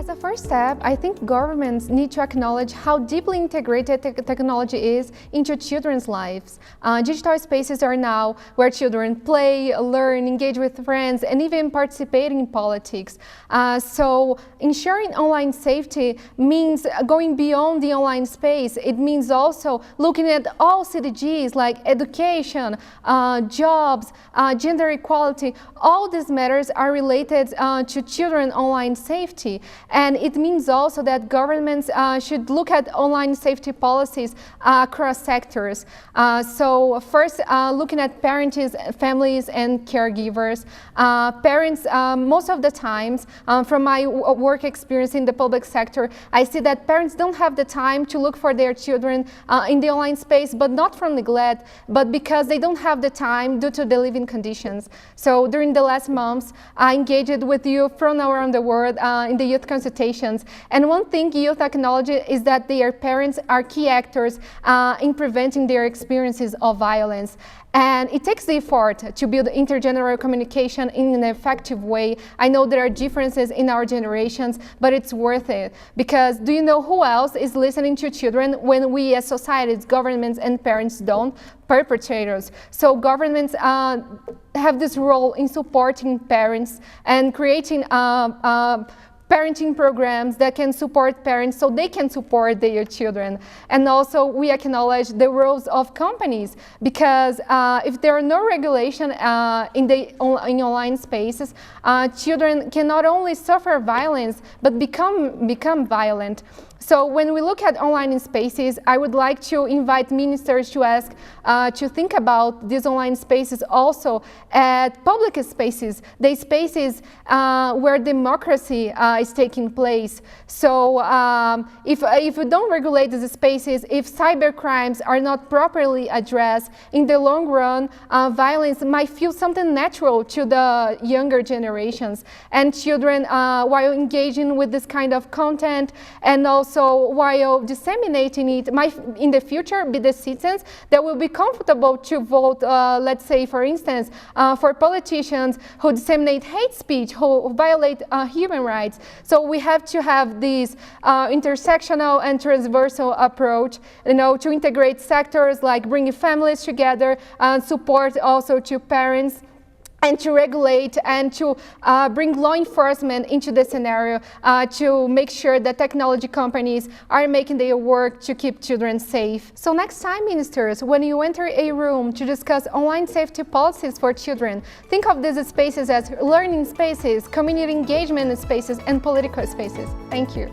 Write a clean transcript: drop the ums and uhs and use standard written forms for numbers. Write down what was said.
As a first step, I think governments need to acknowledge how deeply integrated technology is into children's lives. Digital spaces are now where children play, learn, engage with friends, and even participate in politics. So ensuring online safety means going beyond the online space. It means also looking at all CDGs like education, jobs, gender equality. All these matters are related to children online safety. And it means also that governments should look at online safety policies across sectors. So first, looking at parents, families, and caregivers. Parents, most of the times, from my work experience in the public sector, I see that parents don't have the time to look for their children in the online space, but not from neglect, but because they don't have the time due to the living conditions. So during the last months, I engaged with youth from around the world in the youth consultations. And one thing youth acknowledge is that their parents are key actors in preventing their experiences of violence. And it takes the effort to build intergenerational communication in an effective way. I know there are differences in our generations, but it's worth it. Because do you know who else is listening to children when we as societies, governments, and parents don't? Perpetrators. So governments have this role in supporting parents and creating parenting programs that can support parents so they can support their children. And also we acknowledge the roles of companies, because if there are no regulation in online spaces, children can not only suffer violence but become violent. So when we look at online spaces, I would like to invite ministers to ask to think about these online spaces also at public spaces, the spaces where democracy is taking place. So if we don't regulate these spaces, if cyber crimes are not properly addressed, in the long run, violence might feel something natural to the younger generations. And children, while engaging with this kind of content and also while disseminating it, might in the future be the citizens that will be comfortable to vote, let's say, for instance, for politicians who disseminate hate speech, who violate human rights. So we have to have this intersectional and transversal approach, to integrate sectors like bringing families together, and support also to parents, and to regulate and to bring law enforcement into the scenario to make sure that technology companies are making their work to keep children safe. So next time, ministers, when you enter a room to discuss online safety policies for children, think of these spaces as learning spaces, community engagement spaces, and political spaces. Thank you.